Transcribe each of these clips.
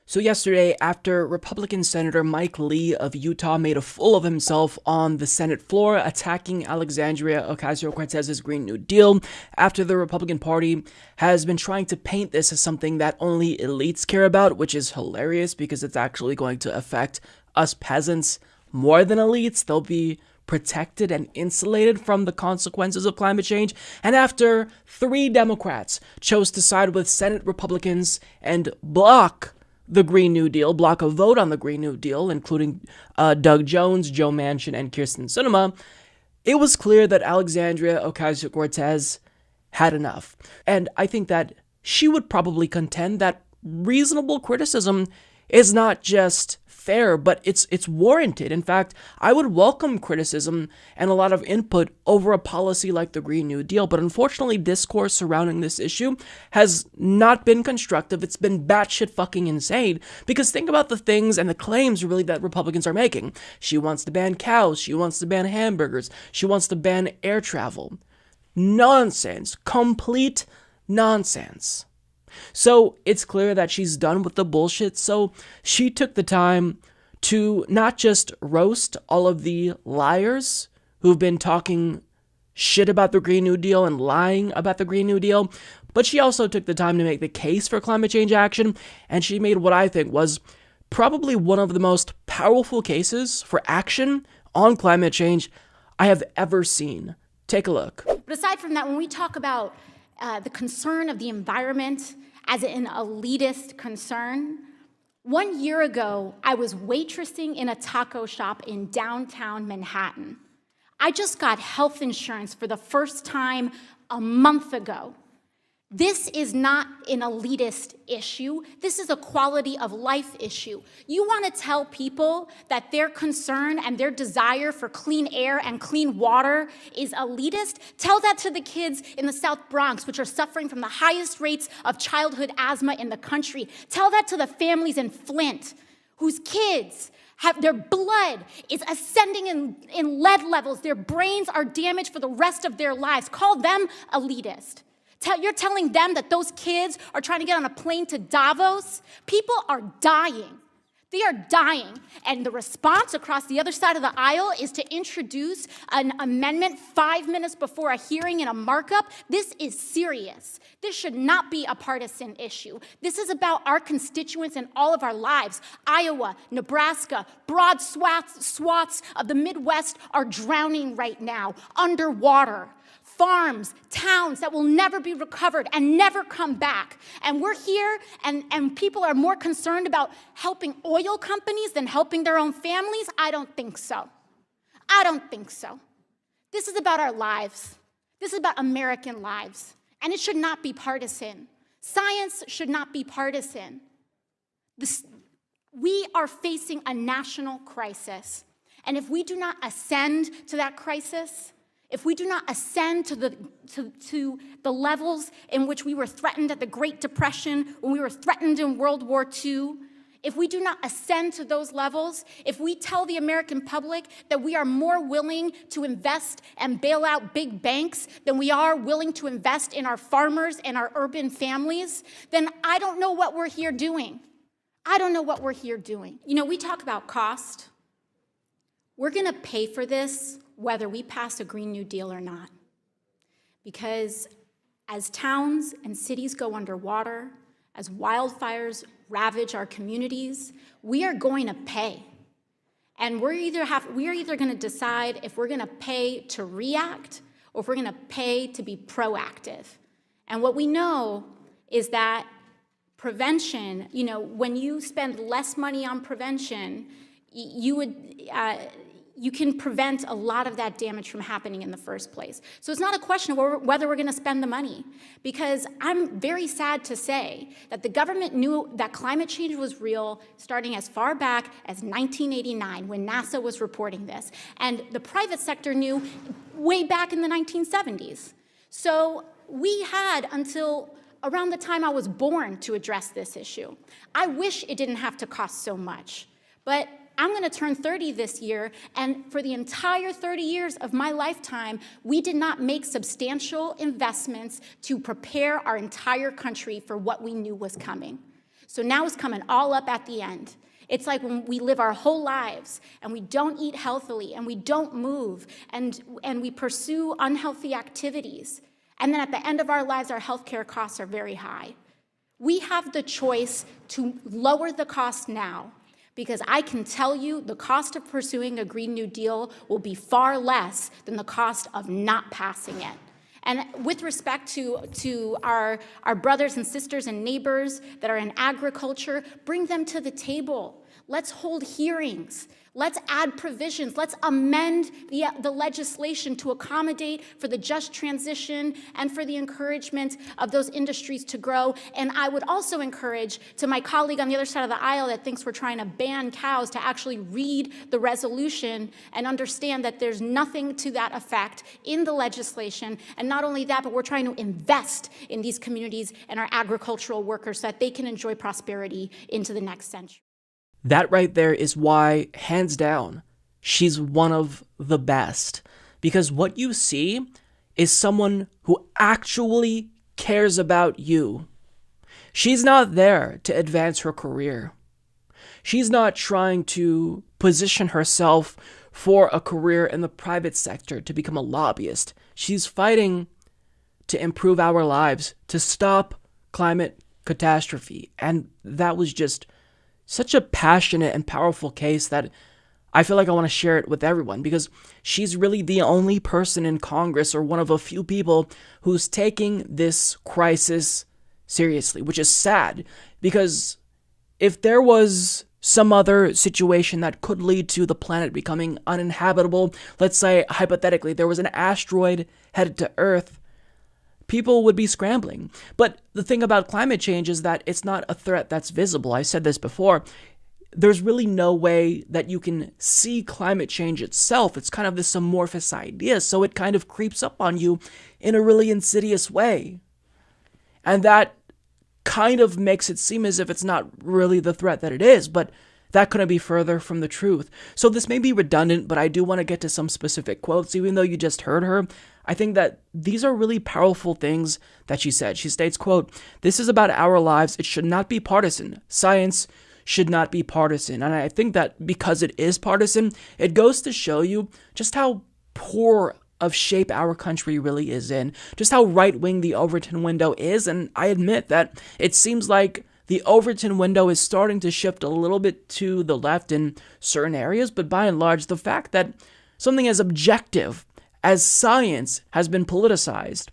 So yesterday, after Republican Senator Mike Lee of Utah made a fool of himself on the Senate floor, attacking Alexandria Ocasio-Cortez's Green New Deal, after the Republican Party has been trying to paint this as something that only elites care about, which is hilarious because it's actually going to affect us peasants more than elites. They'll be protected and insulated from the consequences of climate change. And after 3 Democrats chose to side with Senate Republicans and block the Green New Deal, block a vote on the Green New Deal, including Doug Jones, Joe Manchin, and Kyrsten Sinema, it was clear that Alexandria Ocasio-Cortez had enough. And I think that she would probably contend that reasonable criticism is not just fair, but it's warranted. In fact, I would welcome criticism and a lot of input over a policy like the Green New Deal, but unfortunately, discourse surrounding this issue has not been constructive. It's been batshit fucking insane, because think about the things and the claims really that Republicans are making. She wants to ban cows. She wants to ban hamburgers. She wants to ban air travel. Nonsense. Complete nonsense. So it's clear that she's done with the bullshit, so she took the time to not just roast all of the liars who've been talking shit about the Green New Deal and lying about the Green New Deal, but she also took the time to make the case for climate change action, and she made what I think was probably one of the most powerful cases for action on climate change I have ever seen. Take a look. But aside from that, when we talk about the concern of the environment as an elitist concern, 1 year ago, I was waitressing in a taco shop in downtown Manhattan. I just got health insurance for the first time a month ago. This is not an elitist issue. This is a quality of life issue. You want to tell people that their concern and their desire for clean air and clean water is elitist? Tell that to the kids in the South Bronx, which are suffering from the highest rates of childhood asthma in the country. Tell that to the families in Flint, whose kids have their blood is ascending in lead levels. Their brains are damaged for the rest of their lives. Call them elitist. You're telling them that those kids are trying to get on a plane to Davos? People are dying. They are dying. And the response across the other side of the aisle is to introduce an amendment 5 minutes before a hearing in a markup. This is serious. This should not be a partisan issue. This is about our constituents in all of our lives. Iowa, Nebraska, broad swaths of the Midwest are drowning right now, underwater. Farms, towns that will never be recovered and never come back. And we're here, and people are more concerned about helping oil companies than helping their own families? I don't think so. I don't think so. This is about our lives. This is about American lives. And it should not be partisan. Science should not be partisan. We are facing a national crisis. And if we do not ascend to that crisis, if we do not ascend to the levels in which we were threatened at the Great Depression, when we were threatened in World War II, if we do not ascend to those levels, if we tell the American public that we are more willing to invest and bail out big banks than we are willing to invest in our farmers and our urban families, then I don't know what we're here doing. I don't know what we're here doing. You know, we talk about cost. We're going to pay for this whether we pass a Green New Deal or not. Because as towns and cities go underwater, as wildfires ravage our communities, we are going to pay. And we are either going to decide if we're going to pay to react or if we're going to pay to be proactive. And what we know is that prevention, you know, when you spend less money on prevention, you can prevent a lot of that damage from happening in the first place. So it's not a question of whether we're going to spend the money, because I'm very sad to say that the government knew that climate change was real starting as far back as 1989 when NASA was reporting this. And the private sector knew way back in the 1970s. So we had until around the time I was born to address this issue. I wish it didn't have to cost so much, but I'm going to turn 30 this year, and for the entire 30 years of my lifetime, we did not make substantial investments to prepare our entire country for what we knew was coming. So now it's coming all up at the end. It's like when we live our whole lives and we don't eat healthily and we don't move and we pursue unhealthy activities. And then at the end of our lives, our healthcare costs are very high. We have the choice to lower the cost now, because I can tell you the cost of pursuing a Green New Deal will be far less than the cost of not passing it. And with respect to our brothers and sisters and neighbors that are in agriculture, bring them to the table. Let's hold hearings. Let's add provisions. Let's amend the legislation to accommodate for the just transition and for the encouragement of those industries to grow. And I would also encourage to my colleague on the other side of the aisle that thinks we're trying to ban cows to actually read the resolution and understand that there's nothing to that effect in the legislation. And not only that, but we're trying to invest in these communities and our agricultural workers so that they can enjoy prosperity into the next century. That right there is why, hands down, she's one of the best. Because what you see is someone who actually cares about you. She's not there to advance her career. She's not trying to position herself for a career in the private sector to become a lobbyist. She's fighting to improve our lives, to stop climate catastrophe. And that was just such a passionate and powerful case that I feel like I want to share it with everyone, because she's really the only person in Congress, or one of a few people, who's taking this crisis seriously, which is sad, because if there was some other situation that could lead to the planet becoming uninhabitable, let's say hypothetically there was an asteroid headed to Earth, people would be scrambling. But the thing about climate change is that it's not a threat that's visible. I said this before. There's really no way that you can see climate change itself. It's kind of this amorphous idea, so it kind of creeps up on you in a really insidious way. And that kind of makes it seem as if it's not really the threat that it is, but that couldn't be further from the truth. So this may be redundant, but I do want to get to some specific quotes, even though you just heard her. I think that these are really powerful things that she said. She states, quote, "This is about our lives. It should not be partisan. Science should not be partisan." And I think that because it is partisan, it goes to show you just how poor of shape our country really is in, just how right-wing the Overton window is. And I admit that it seems like the Overton window is starting to shift a little bit to the left in certain areas, but by and large, the fact that something as objective as science has been politicized,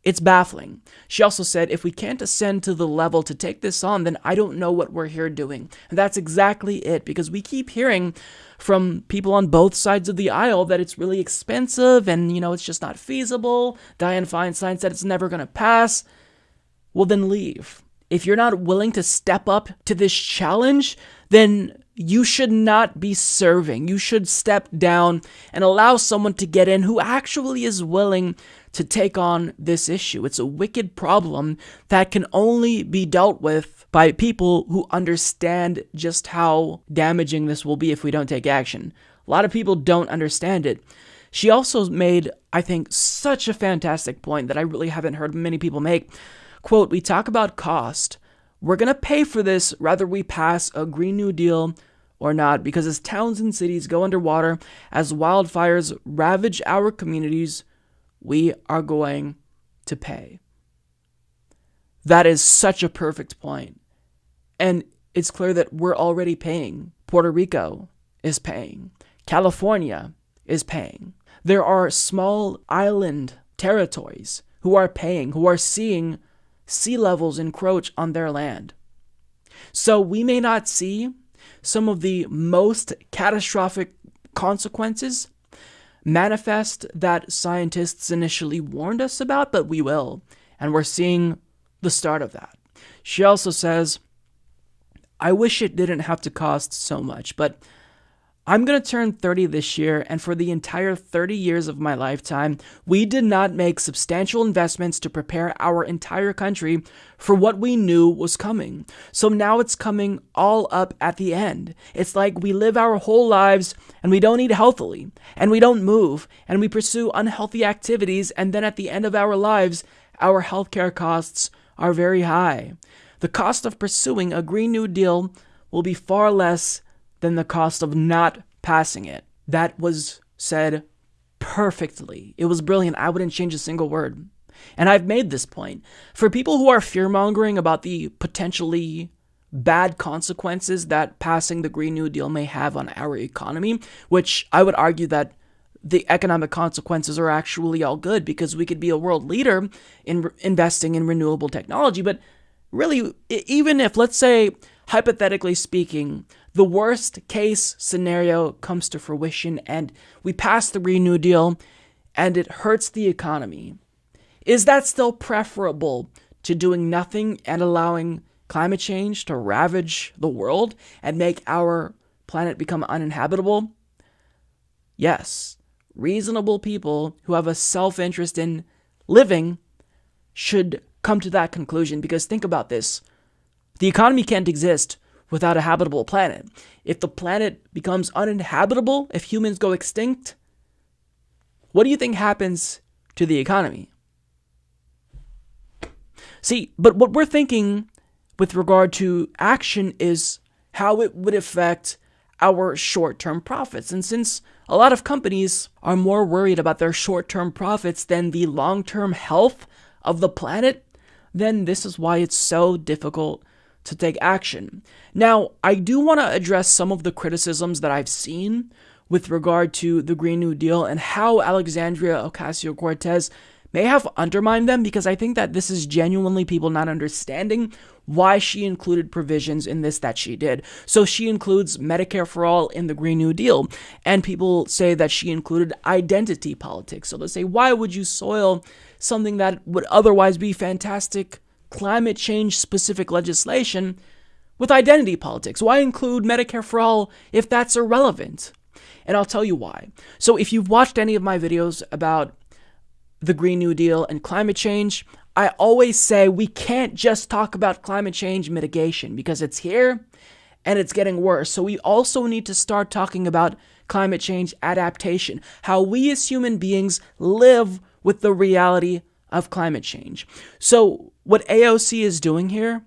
it's baffling. She also said, if we can't ascend to the level to take this on, then I don't know what we're here doing. And that's exactly it, because we keep hearing from people on both sides of the aisle that it's really expensive and, it's just not feasible. Dianne Feinstein said it's never going to pass. Well, then leave. If you're not willing to step up to this challenge, then you should not be serving. You should step down and allow someone to get in who actually is willing to take on this issue. It's a wicked problem that can only be dealt with by people who understand just how damaging this will be if we don't take action. A lot of people don't understand it. She also made, I think, such a fantastic point that I really haven't heard many people make. Quote, "We talk about cost. We're going to pay for this whether we pass a Green New Deal or not, because as towns and cities go underwater, as wildfires ravage our communities, we are going to pay." That is such a perfect point. And it's clear that we're already paying. Puerto Rico is paying. California is paying. There are small island territories who are paying, who are seeing sea levels encroach on their land. So we may not see some of the most catastrophic consequences manifest that scientists initially warned us about, but we will. And we're seeing the start of that. She also says, "I wish it didn't have to cost so much, but I'm going to turn 30 this year, and for the entire 30 years of my lifetime, we did not make substantial investments to prepare our entire country for what we knew was coming. So now it's coming all up at the end. It's like we live our whole lives and we don't eat healthily, and we don't move, and we pursue unhealthy activities, and then at the end of our lives, our healthcare costs are very high. The cost of pursuing a Green New Deal will be far less than the cost of not passing it. That was said perfectly. It was brilliant. I wouldn't change a single word. And I've made this point. For people who are fear-mongering about the potentially bad consequences that passing the Green New Deal may have on our economy, which I would argue that the economic consequences are actually all good because we could be a world leader in investing in renewable technology. But really, even if, let's say, hypothetically speaking, the worst case scenario comes to fruition and we pass the Green New Deal and it hurts the economy, is that still preferable to doing nothing and allowing climate change to ravage the world and make our planet become uninhabitable? Yes. Reasonable people who have a self-interest in living should come to that conclusion, because think about this. The economy can't exist without a habitable planet. If the planet becomes uninhabitable, if humans go extinct, what do you think happens to the economy? See, but what we're thinking with regard to action is how it would affect our short-term profits. And since a lot of companies are more worried about their short-term profits than the long-term health of the planet, then this is why it's so difficult to take action. Now, I do want to address some of the criticisms that I've seen with regard to the Green New Deal and how Alexandria Ocasio-Cortez may have undermined them, because I think that this is genuinely people not understanding why she included provisions in this that she did. So she includes Medicare for all in the Green New Deal, and people say that she included identity politics. So they say, why would you soil something that would otherwise be fantastic climate change specific legislation with identity politics? Why include Medicare for all if that's irrelevant? And I'll tell you why. So if you've watched any of my videos about the Green New Deal and climate change, I always say we can't just talk about climate change mitigation because it's here and it's getting worse. So we also need to start talking about climate change adaptation, how we as human beings live with the reality of climate change. So what AOC is doing here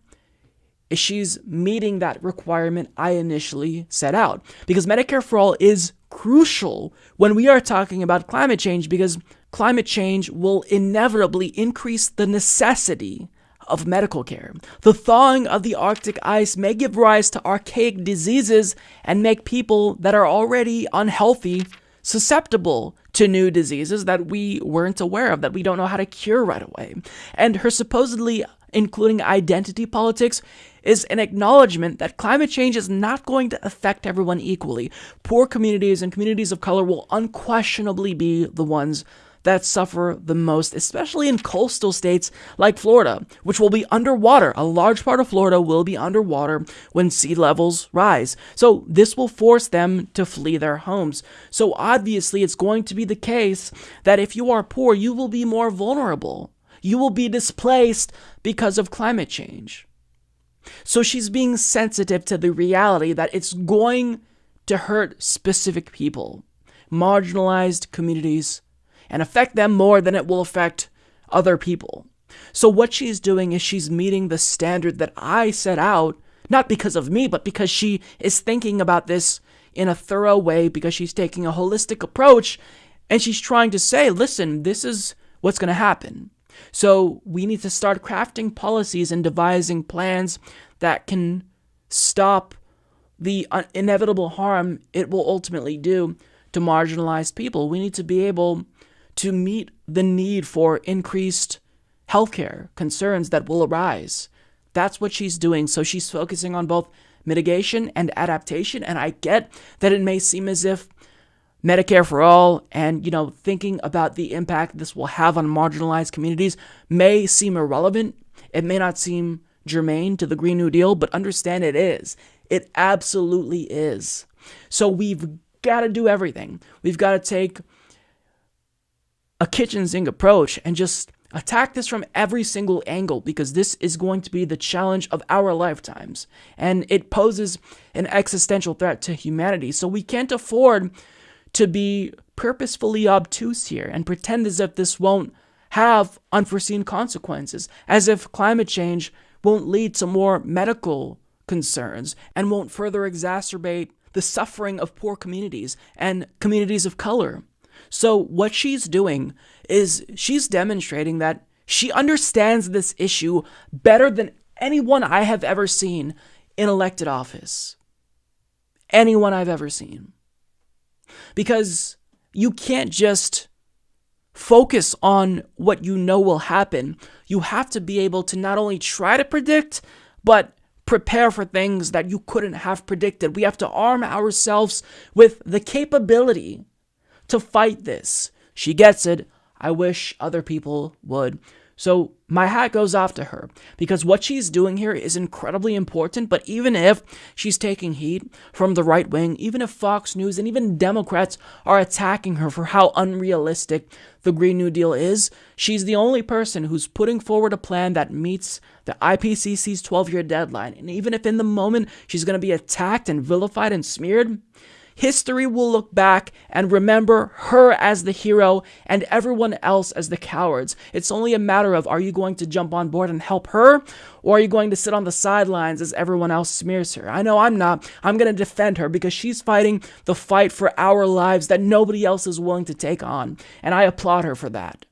is she's meeting that requirement I initially set out, because Medicare for all is crucial when we are talking about climate change, because climate change will inevitably increase the necessity of medical care. The thawing of the Arctic ice may give rise to archaic diseases and make people that are already unhealthy susceptible to new diseases that we weren't aware of, that we don't know how to cure right away. And her supposedly including identity politics is an acknowledgement that climate change is not going to affect everyone equally. Poor communities and communities of color will unquestionably be the ones that suffer the most, especially in coastal states like Florida, which will be underwater. A large part of Florida will be underwater when sea levels rise. So this will force them to flee their homes. So obviously it's going to be the case that if you are poor, you will be more vulnerable. You will be displaced because of climate change. So she's being sensitive to the reality that it's going to hurt specific people, marginalized communities, and affect them more than it will affect other people. So what she's doing is she's meeting the standard that I set out, not because of me, but because she is thinking about this in a thorough way, because she's taking a holistic approach, and she's trying to say, listen, this is what's going to happen. So we need to start crafting policies and devising plans that can stop the inevitable harm it will ultimately do to marginalized people. We need to be able to meet the need for increased healthcare concerns that will arise. That's what she's doing. So she's focusing on both mitigation and adaptation. And I get that it may seem as if Medicare for all and, thinking about the impact this will have on marginalized communities may seem irrelevant. It may not seem germane to the Green New Deal, but understand it is. It absolutely is. So we've got to do everything. We've got to take a kitchen sink approach and just attack this from every single angle, because this is going to be the challenge of our lifetimes. And it poses an existential threat to humanity. So we can't afford to be purposefully obtuse here and pretend as if this won't have unforeseen consequences, as if climate change won't lead to more medical concerns and won't further exacerbate the suffering of poor communities and communities of color. So what she's doing is she's demonstrating that she understands this issue better than anyone I have ever seen in elected office. Anyone I've ever seen. Because you can't just focus on what you know will happen. You have to be able to not only try to predict, but prepare for things that you couldn't have predicted. We have to arm ourselves with the capability to fight this. She gets it. I wish other people would. So my hat goes off to her, because what she's doing here is incredibly important. But even if she's taking heat from the right wing, even if Fox News and even Democrats are attacking her for how unrealistic the Green New Deal is, she's the only person who's putting forward a plan that meets the IPCC's 12-year deadline. And even if in the moment she's going to be attacked and vilified and smeared, history will look back and remember her as the hero and everyone else as the cowards. It's only a matter of, are you going to jump on board and help her, or are you going to sit on the sidelines as everyone else smears her? I know I'm not. I'm going to defend her because she's fighting the fight for our lives that nobody else is willing to take on, and I applaud her for that.